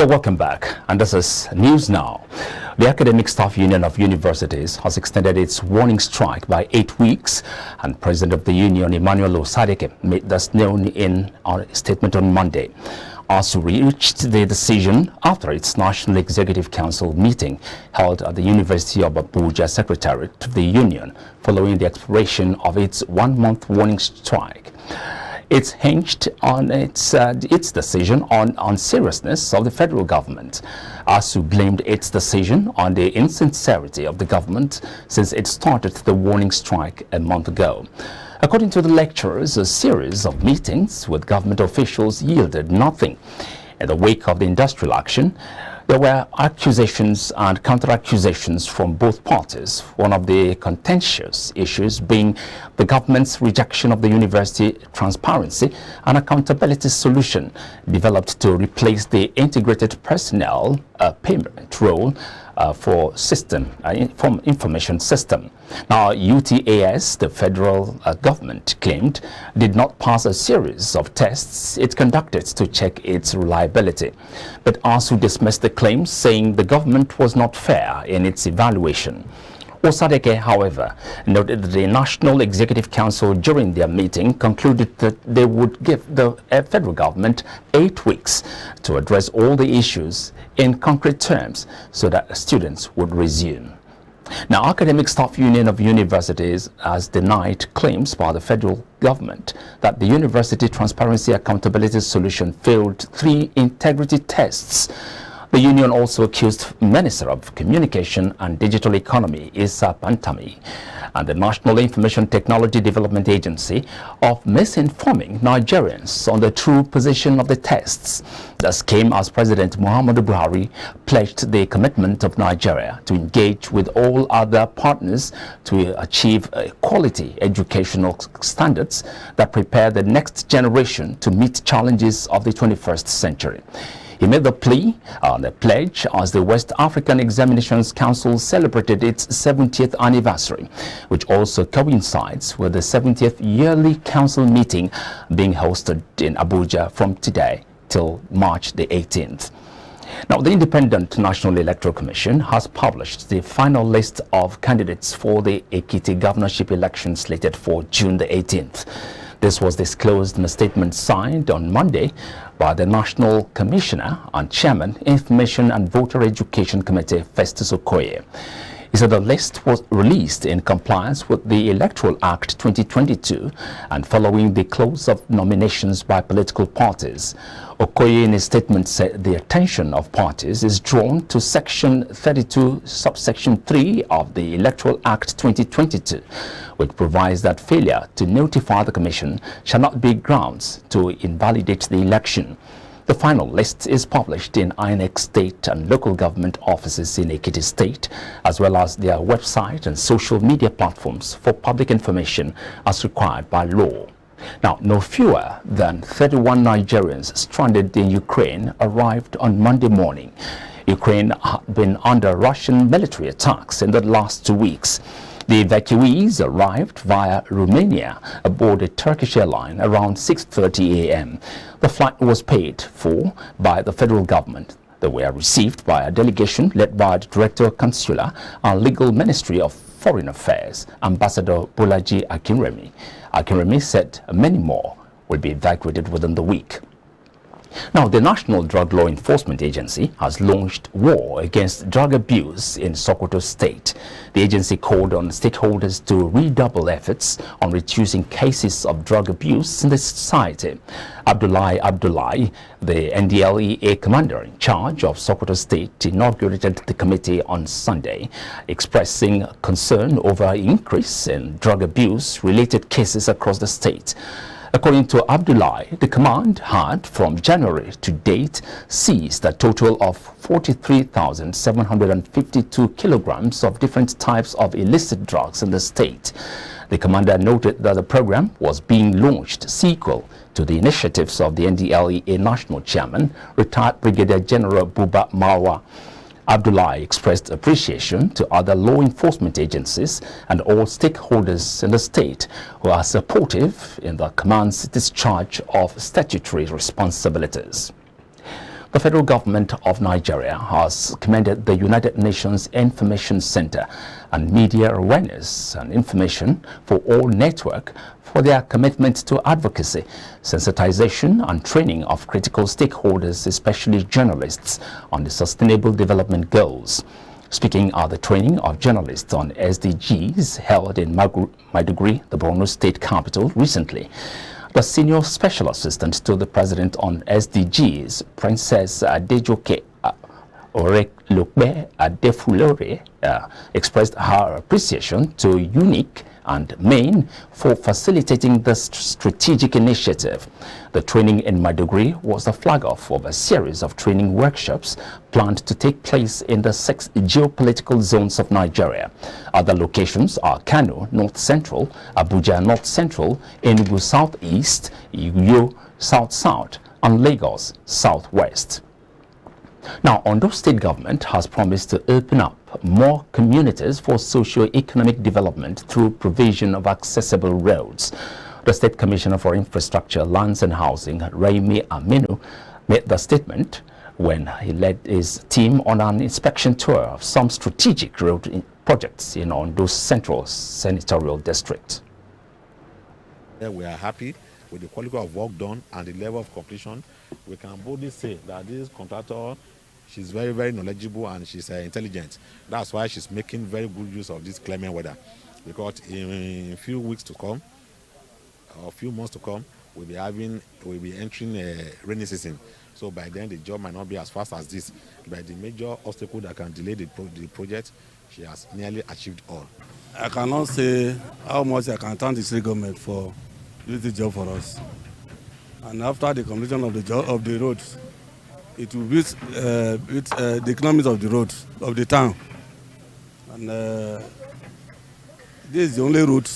Yeah, welcome back. And this is News Now. The Academic Staff Union of Universities has extended its warning strike by 8 weeks, and President of the Union, Emmanuel Osadeke, made this known in a statement on Monday. ASU reached the decision after its National Executive Council meeting held at the University of Abuja Secretariat of the Union following the expiration of its one-month warning strike. It's hinged on its decision on seriousness of the federal government. ASU blamed its decision on the insincerity of the government since it started the warning strike a month ago. According to the lecturers, a series of meetings with government officials yielded nothing. In the wake of the industrial action, there were accusations and counter-accusations from both parties, one of the contentious issues being the government's rejection of the university transparency and accountability solution developed to replace the integrated personnel payment role for information system. Now, UTAS, the federal government claimed, did not pass a series of tests it conducted to check its reliability. But ASU dismissed the claims, saying the government was not fair in its evaluation. Osadeke, however, noted that the National Executive Council during their meeting concluded that they would give the federal government 8 weeks to address all the issues in concrete terms so that students would resume. Now, Academic Staff Union of Universities has denied claims by the federal government that the University Transparency Accountability Solution failed 3 integrity tests. The union also accused Minister of Communication and Digital Economy, Issa Pantami, and the National Information Technology Development Agency of misinforming Nigerians on the true position of the tests. This came as President Muhammadu Buhari pledged the commitment of Nigeria to engage with all other partners to achieve quality educational standards that prepare the next generation to meet challenges of the 21st century. He made the plea on the pledge as the West African Examinations Council celebrated its 70th anniversary, which also coincides with the 70th yearly council meeting being hosted in Abuja from today till March the 18th. Now, the Independent National Electoral Commission has published the final list of candidates for the Ekiti governorship election slated for June the 18th. This was disclosed in a statement signed on Monday by the National Commissioner and Chairman, Information and Voter Education Committee, Festus Okoye. He said the list was released in compliance with the Electoral Act 2022 and following the close of nominations by political parties. Okoye in his statement said the attention of parties is drawn to Section 32, subsection 3 of the Electoral Act 2022, which provides that failure to notify the Commission shall not be grounds to invalidate the election. The final list is published in INEC state and local government offices in Ekiti State, as well as their website and social media platforms for public information as required by law. Now, no fewer than 31 Nigerians stranded in Ukraine arrived on Monday morning. Ukraine had been under Russian military attacks in the last 2 weeks. The evacuees arrived via Romania aboard a Turkish airline around 6:30 a.m. The flight was paid for by the federal government. They were received by a delegation led by the Director of Consular and Legal Ministry of Foreign Affairs, Ambassador Bolaji Akinremi. Akinremi said many more will be evacuated within the week. Now, the National Drug Law Enforcement Agency has launched war against drug abuse in Sokoto State. The agency called on stakeholders to redouble efforts on reducing cases of drug abuse in the society. Abdullahi, the NDLEA commander in charge of Sokoto State, inaugurated the committee on Sunday, expressing concern over an increase in drug abuse-related cases across the state. According to Abdullahi, the command had, from January to date, seized a total of 43,752 kilograms of different types of illicit drugs in the state. The commander noted that the program was being launched sequel to the initiatives of the NDLEA National Chairman, retired Brigadier General Buba Marwa. Abdullahi expressed appreciation to other law enforcement agencies and all stakeholders in the state who are supportive in the command's discharge of statutory responsibilities. The federal government of Nigeria has commended the United Nations Information Center and Media Awareness and Information for All Network for their commitment to advocacy, sensitization and training of critical stakeholders, especially journalists, on the Sustainable Development Goals. Speaking at the training of journalists on SDGs held in Maiduguri, the Borno state capital, recently, the senior special assistant to the president on SDGs, Princess Adejoke Oreklokbe Adefulore, expressed her appreciation to UNIC and Maine for facilitating this strategic initiative. The training in Maiduguri was the flag-off of a series of training workshops planned to take place in the 6 geopolitical zones of Nigeria. Other locations are Kano, North Central, Abuja, North Central, Enugu, Southeast, Uyo, South-South, and Lagos, Southwest. Now, Ondo State government has promised to open up more communities for socio-economic development through provision of accessible roads. The State Commissioner for Infrastructure, Lands and Housing, Raimi Aminu, made the statement when he led his team on an inspection tour of some strategic road projects in Ondo Central Senatorial District. We are happy with the quality of work done and the level of completion. We can boldly say that this contractor, she's very, very knowledgeable and she's intelligent. That's why she's making very good use of this climate weather. Because in a few weeks to come, or a few months to come, we'll be entering a rainy season. So by then the job might not be as fast as this. But the major obstacle that can delay the project, she has nearly achieved all. I cannot say how much I can thank the state government for doing this job for us. And after the completion of the roads, it will be the economics of the road, of the town. And this is the only route.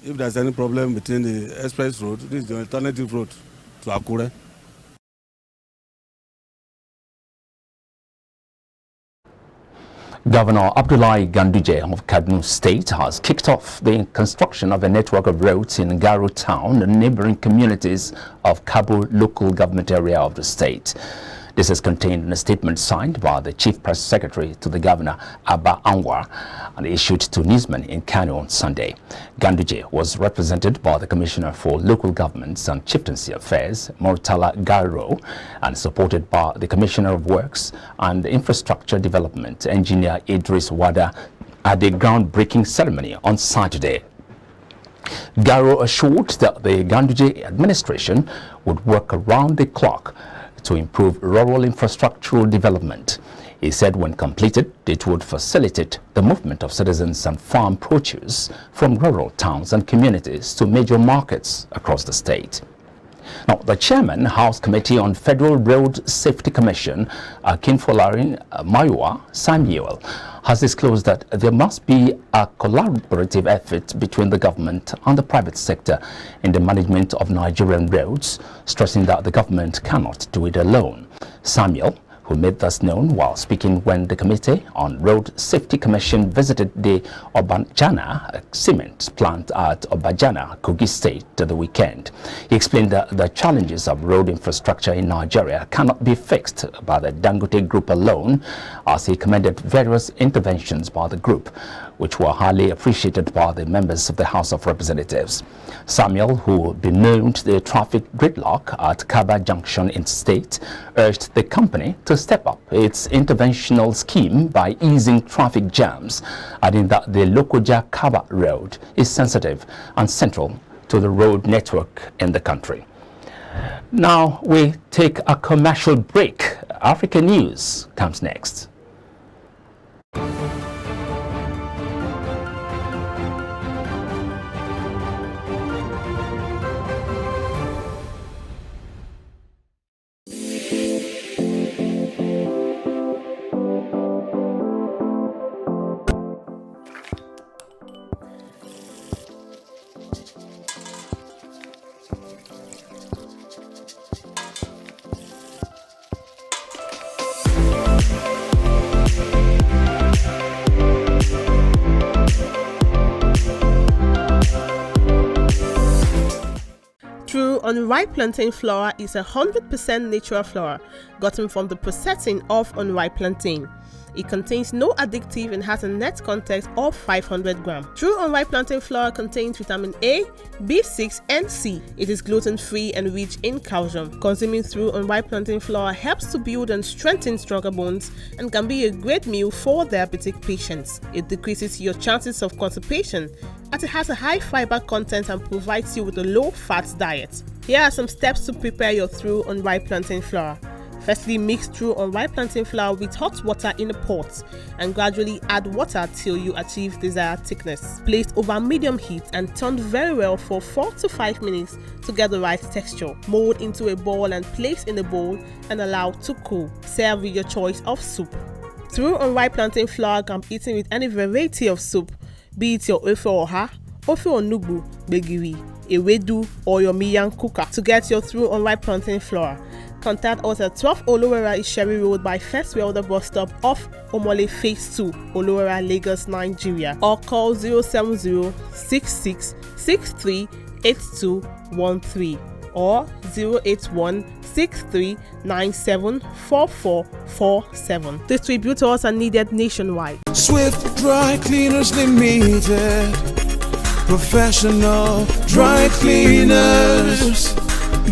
If there's any problem between the express road, this is the alternative road to Akure. Governor Abdullahi Ganduje of Kaduna State has kicked off the construction of a network of roads in Garo town and neighboring communities of Kabo local government area of the state. This is contained in a statement signed by the Chief Press Secretary to the Governor, Abba Anwar, and issued to newsmen in Kano on Sunday. Ganduje was represented by the Commissioner for Local Governments and Chieftaincy Affairs, Murtala Garo, and supported by the Commissioner of Works and Infrastructure Development, Engineer Idris Wada, at the groundbreaking ceremony on Saturday. Garo assured that the Ganduje administration would work around the clock to improve rural infrastructural development. He said when completed, it would facilitate the movement of citizens and farm produce from rural towns and communities to major markets across the state. Now, the chairman, House Committee on Federal Road Safety Commission, Akinfolarin Mayua Samuel, has disclosed that there must be a collaborative effort between the government and the private sector in the management of Nigerian roads, stressing that the government cannot do it alone. Samuel, who made this known while speaking when the Committee on Road Safety Commission visited the Obajana cement plant at Obajana, Kogi State, the weekend. He explained that the challenges of road infrastructure in Nigeria cannot be fixed by the Dangote Group alone, as he commended various interventions by the group, which were highly appreciated by the members of the House of Representatives. Samuel, who bemoaned the traffic gridlock at Kaba Junction in state, urged the company to step up its interventional scheme by easing traffic jams, adding that the Lokoja-Kaba road is sensitive and central to the road network in the country. Now we take a commercial break. African News comes next. Unripe plantain flour is 100% natural flour gotten from the processing of unripe plantain. It contains no addictive and has a net content of 500 grams. True unripe plantain flour contains vitamin A, B6 and C. It is gluten-free and rich in calcium. Consuming true unripe plantain flour helps to build and strengthen stronger bones and can be a great meal for diabetic patients. It decreases your chances of constipation as it has a high fiber content and provides you with a low-fat diet. Here are some steps to prepare your true unripe plantain flour. Firstly, mix true unripe plantain flour with hot water in a pot and gradually add water till you achieve desired thickness. Place over medium heat and turn very well for 4 to 5 minutes to get the right texture. Mold into a ball and place in a bowl and allow to cool. Serve with your choice of soup. True unripe plantain flour can be eaten with any variety of soup, be it your ofe oha, ofe onugbu, begiri, ewedu, or your miyan kuka. To get your true unripe plantain flour, contact us at 12 Olowera Isheri Road by First Welder bus stop off Omole Phase 2, Olowera, Lagos, Nigeria, or call 070-6663-8213 or 081-6397-4447. Distributors are needed nationwide. Swift Dry Cleaners Limited, professional dry cleaners.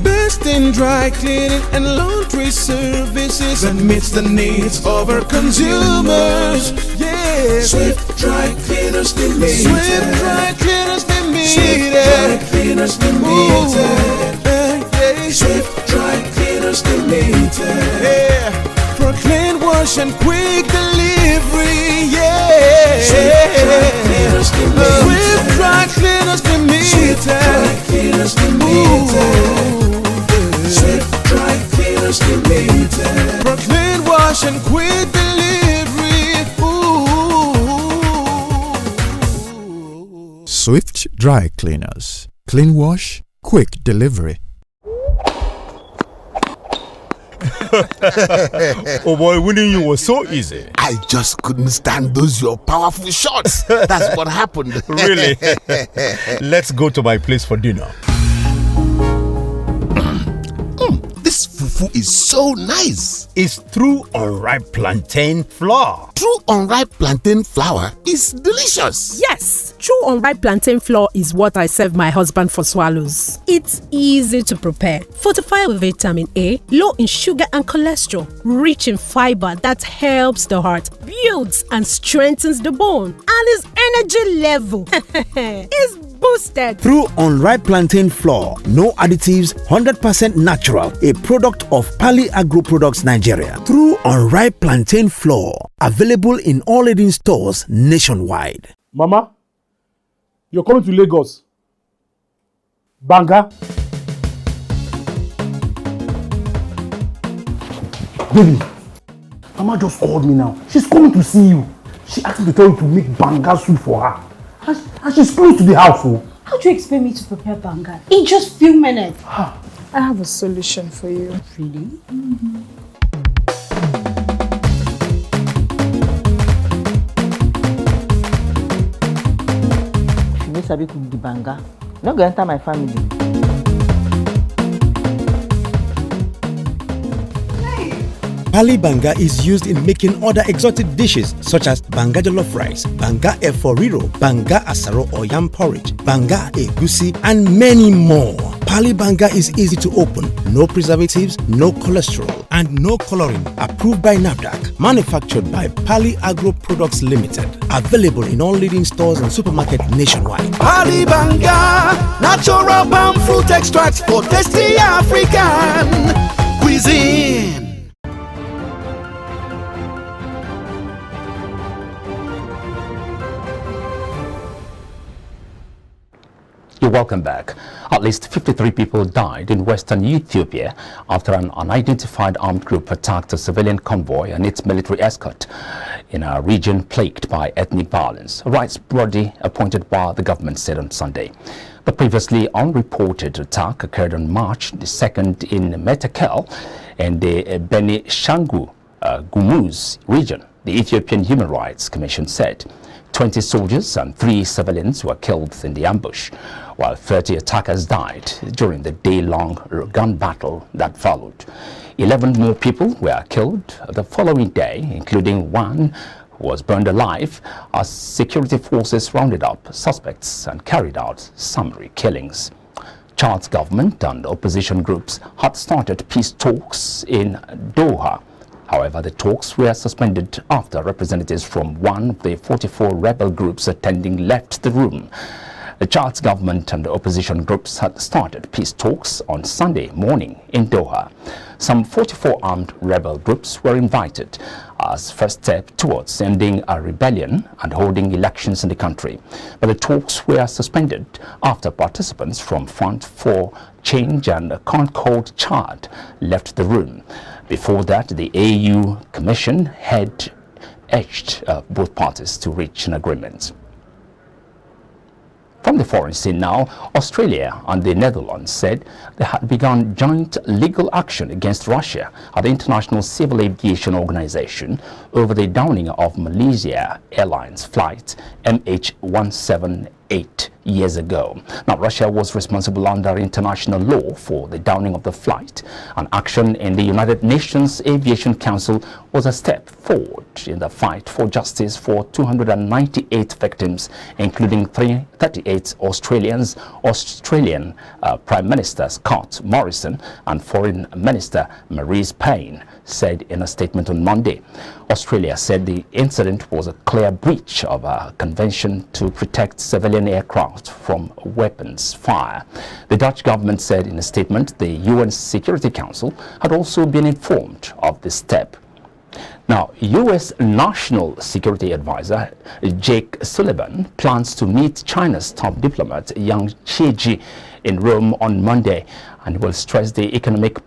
Best in dry cleaning and laundry services that meets the needs of our consumers. Yeah, Swift Dry Cleaners Limited. Swift Dry Cleaners Limited. Swift Dry Cleaners Limited. Yeah. Swift Dry Cleaners Limited. Yeah, for clean wash and quick delivery. Yeah, Swift Dry Cleaners Limited. Swift Dry Cleaners Limited. Swift Dry Cleaners Limited. Swift Dry Cleaners Limited. For clean wash and quick delivery. Ooh. Swift Dry Cleaners. Clean wash, quick delivery. Oh boy, winning you was so easy. I just couldn't stand those your powerful shots. That's what happened. Really? Let's go to my place for dinner. This fufu is so nice. It's true unripe plantain flour. True unripe plantain flour is delicious. Yes, true unripe plantain flour is what I serve my husband for swallows. It's easy to prepare, fortified with vitamin A, low in sugar and cholesterol, rich in fiber that helps the heart, builds and strengthens the bone, and his energy level is boosted. Through unripe plantain flour, no additives, 100% natural, a product of Pali Agro Products Nigeria. Through unripe plantain flour, available in all leading stores nationwide. Mama, you're coming to Lagos. Banga. Baby, Mama just called me now. She's coming to see you. She asked me to tell you to make banga soup for her. And she's close to the house. Oh. How do you expect me to prepare banga in just few minutes? I have a solution for you. Really? Mm-hmm. If you know sabi cook the banga, no go enter my family. Pali banga is used in making other exotic dishes such as banga jollof rice, banga efo riro, banga asaro or yam porridge, banga egusi, and many more. Pali banga is easy to open, no preservatives, no cholesterol, and no coloring. Approved by NAFDAC. Manufactured by Pali Agro Products Limited. Available in all leading stores and supermarkets nationwide. Pali banga, natural palm fruit extract for tasty African cuisine. You're welcome back. At least 53 people died in western Ethiopia after an unidentified armed group attacked a civilian convoy and its military escort in a region plagued by ethnic violence. A rights body appointed by the government said on Sunday. The previously unreported attack occurred on March the 2nd in Metakel and the Beni Shangu Gumuz region. The Ethiopian Human Rights Commission said 20 soldiers and 3 civilians were killed in the ambush, while 30 attackers died during the day-long gun battle that followed. 11 more people were killed the following day, including one who was burned alive as security forces rounded up suspects and carried out summary killings. Chad's government and opposition groups had started peace talks in Doha. However, the talks were suspended after representatives from one of the 44 rebel groups attending left the room. The Chad's government and the opposition groups had started peace talks on Sunday morning in Doha. Some 44 armed rebel groups were invited as first step towards ending a rebellion and holding elections in the country. But the talks were suspended after participants from Front for Change and Concord Chad left the room. Before that, the AU Commission had urged both parties to reach an agreement. From the foreign scene now, Australia and the Netherlands said they had begun joint legal action against Russia at the International Civil Aviation Organization over the downing of Malaysia Airlines flight MH17 8 years ago. Now, Russia was responsible under international law for the downing of the flight. An action in the United Nations Aviation Council was a step forward in the fight for justice for 298 victims, including 38 Australian Prime Minister Scott Morrison and Foreign Minister Marise Payne said in a statement on Monday. Australia said the incident was a clear breach of a convention to protect civilian aircraft from weapons fire. The Dutch government said in a statement the UN Security Council had also been informed of this step. Now, U.S. National Security Advisor Jake Sullivan plans to meet China's top diplomat Yang Jiechi in Rome on Monday and will stress the economic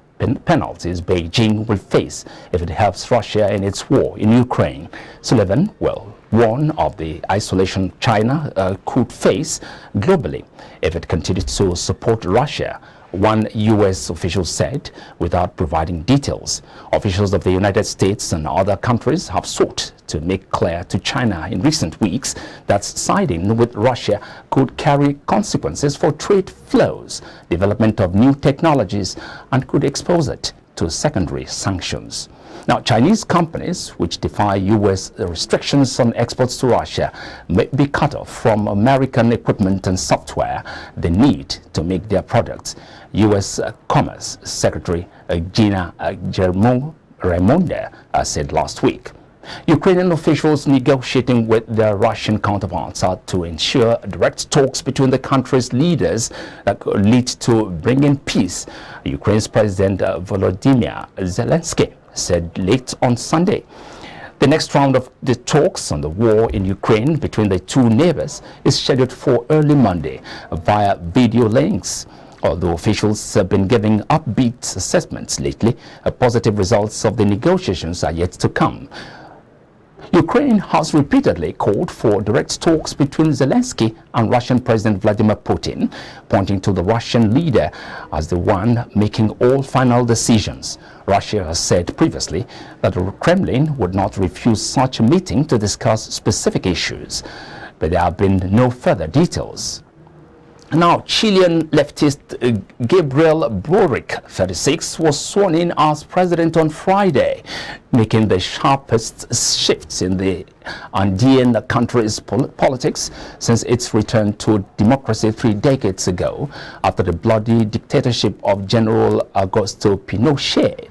penalties Beijing will face if it helps Russia in its war in Ukraine. Sullivan will warn of the isolation China could face globally if it continues to support Russia, one U.S. official said, without providing details. Officials of the United States and other countries have sought to make clear to China in recent weeks that siding with Russia could carry consequences for trade flows, development of new technologies, and could expose it to secondary sanctions. Now, Chinese companies which defy U.S. restrictions on exports to Russia may be cut off from American equipment and software they need to make their products. U.S. Commerce Secretary Gina Raimondo said last week. Ukrainian officials negotiating with their Russian counterparts are to ensure direct talks between the country's leaders that could lead to bringing peace. Ukraine's President Volodymyr Zelensky said late on Sunday. The next round of the talks on the war in Ukraine between the two neighbors is scheduled for early Monday via video links. Although officials have been giving upbeat assessments lately, positive results of the negotiations are yet to come. Ukraine has repeatedly called for direct talks between Zelensky and Russian President Vladimir Putin, pointing to the Russian leader as the one making all final decisions. Russia has said previously that the Kremlin would not refuse such a meeting to discuss specific issues, but there have been no further details. Now, Chilean leftist Gabriel Boric, 36, was sworn in as president on Friday, making the sharpest shifts in the Andean country's politics since its return to democracy 3 decades ago after the bloody dictatorship of General Augusto Pinochet.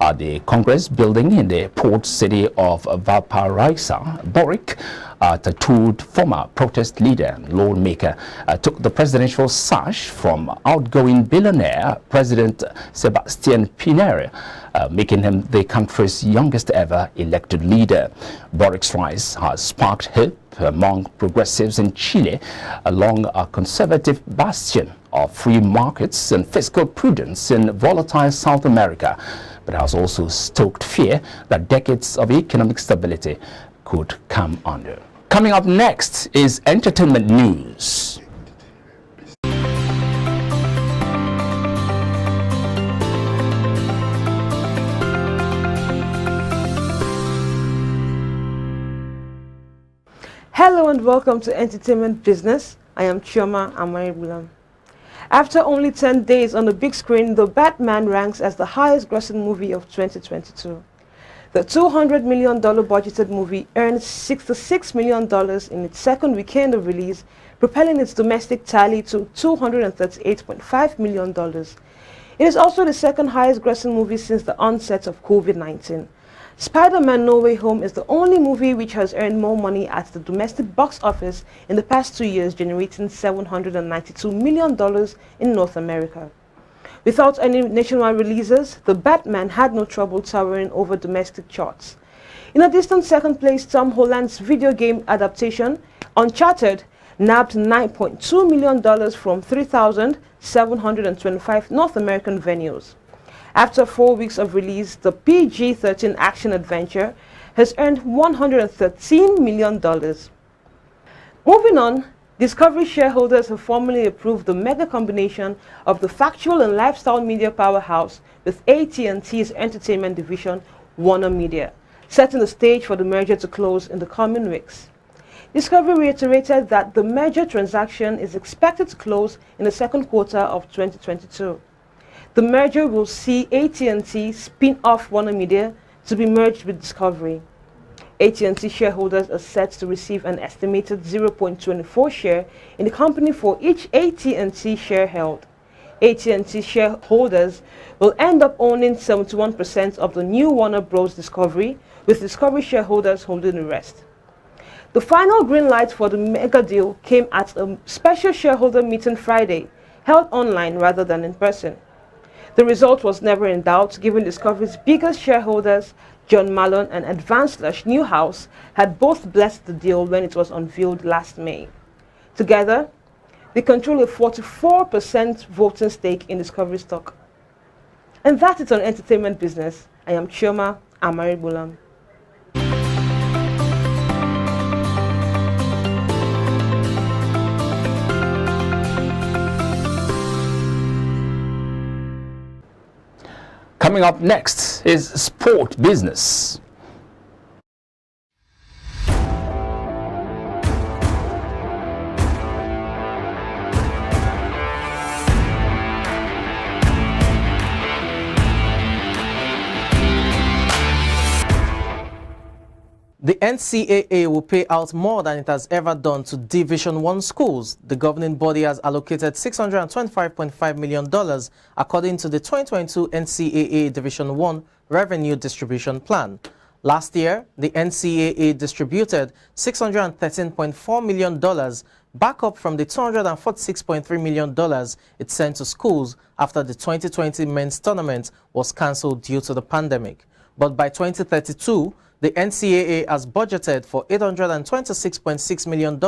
At the Congress building in the port city of Valparaiso, Boric, a tattooed former protest leader and lawmaker, took the presidential sash from outgoing billionaire President Sebastián Piñera, making him the country's youngest ever elected leader. Boric's rise has sparked hope among progressives in Chile along a conservative bastion of free markets and fiscal prudence in volatile South America, but has also stoked fear that decades of economic stability could come under. Coming up next is entertainment news. Hello and welcome to Entertainment Business. I am Chioma Amaribulam. After only 10 days on the big screen, The Batman ranks as the highest grossing movie of 2022. The $200 million budgeted movie earned $66 million in its second weekend of release, propelling its domestic tally to $238.5 million. It is also the second highest grossing movie since the onset of COVID-19. Spider-Man No Way Home is the only movie which has earned more money at the domestic box office in the past 2 years, generating $792 million in North America. Without any nationwide releases, The Batman had no trouble towering over domestic charts. In a distant second place, Tom Holland's video game adaptation, Uncharted, nabbed $9.2 million from 3,725 North American venues. After 4 weeks of release, the PG-13 action-adventure has earned $113 million. Moving on, Discovery shareholders have formally approved the mega combination of the factual and lifestyle media powerhouse with AT&T's entertainment division, Warner Media, setting the stage for the merger to close in the coming weeks. Discovery reiterated that the merger transaction is expected to close in the second quarter of 2022. The merger will see AT&T spin off Warner Media to be merged with Discovery. AT&T shareholders are set to receive an estimated 0.24 share in the company for each AT&T share held. AT&T shareholders will end up owning 71% of the new Warner Bros. Discovery, with Discovery shareholders holding the rest. The final green light for the mega deal came at a special shareholder meeting Friday, held online rather than in person. The result was never in doubt, given Discovery's biggest shareholders, John Malone and Advance/Newhouse, had both blessed the deal when it was unveiled last May. Together, they control a 44% voting stake in Discovery stock. And that is on Entertainment Business. I am Chioma Amaribulam. Coming up next is Sport Business. The NCAA will pay out more than it has ever done to Division I schools. The governing body has allocated $625.5 million according to the 2022 NCAA Division I Revenue Distribution Plan. Last year, the NCAA distributed $613.4 million, back up from the $246.3 million it sent to schools after the 2020 men's tournament was cancelled due to the pandemic. But by 2032, the NCAA has budgeted for $826.6 million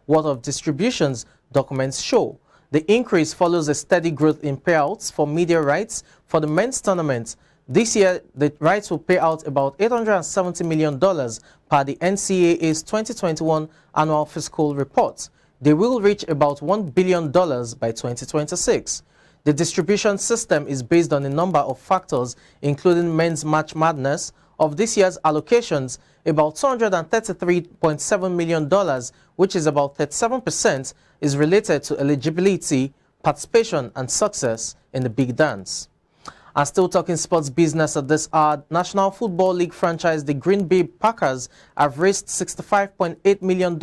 worth of distributions, documents show. The increase follows a steady growth in payouts for media rights for the men's tournament. This year, the rights will pay out about $870 million per the NCAA's 2021 annual fiscal report. They will reach about $1 billion by 2026. The distribution system is based on a number of factors, including men's March Madness. Of this year's allocations, about $233.7 million, which is about 37%, is related to eligibility, participation, and success in the big dance. And still talking sports business at this hour, National Football League franchise the Green Bay Packers have raised $65.8 million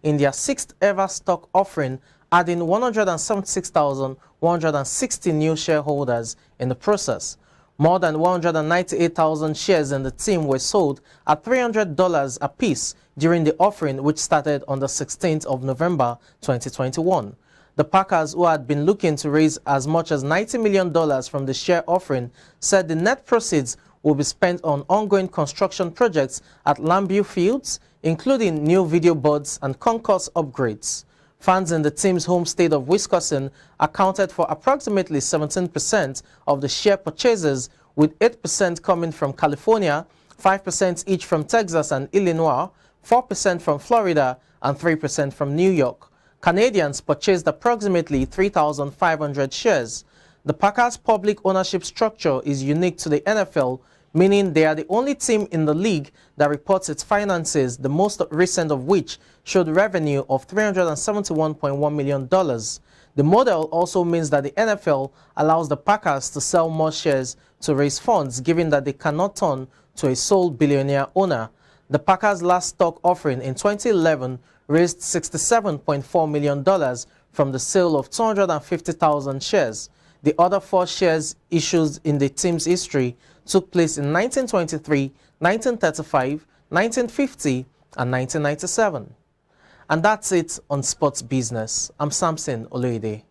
in their 6th ever stock offering, adding 176,160 new shareholders in the process. More than 198,000 shares in the team were sold at $300 apiece during the offering, which started on the 16th of November 2021. The Packers, who had been looking to raise as much as $90 million from the share offering, said the net proceeds will be spent on ongoing construction projects at Lambeau Fields, including new video boards and concourse upgrades. Fans in the team's home state of Wisconsin accounted for approximately 17% of the share purchases, with 8% coming from California, 5% each from Texas and Illinois, 4% from Florida, and 3% from New York. Canadians purchased approximately 3,500 shares. The Packers' public ownership structure is unique to the NFL, meaning they are the only team in the league that reports its finances, the most recent of which showed revenue of $371.1 million. The model also means that the NFL allows the Packers to sell more shares to raise funds, given that they cannot turn to a sole billionaire owner. The Packers' last stock offering in 2011 raised $67.4 million from the sale of 250,000 shares. The other 4 shares issued in the team's history took place in 1923, 1935, 1950, and 1997. And that's it on Sports Business. I'm Samson Oloide.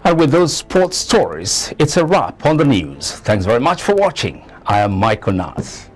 And with those sports stories, it's a wrap on the news. Thanks very much for watching. I am Michael Nath.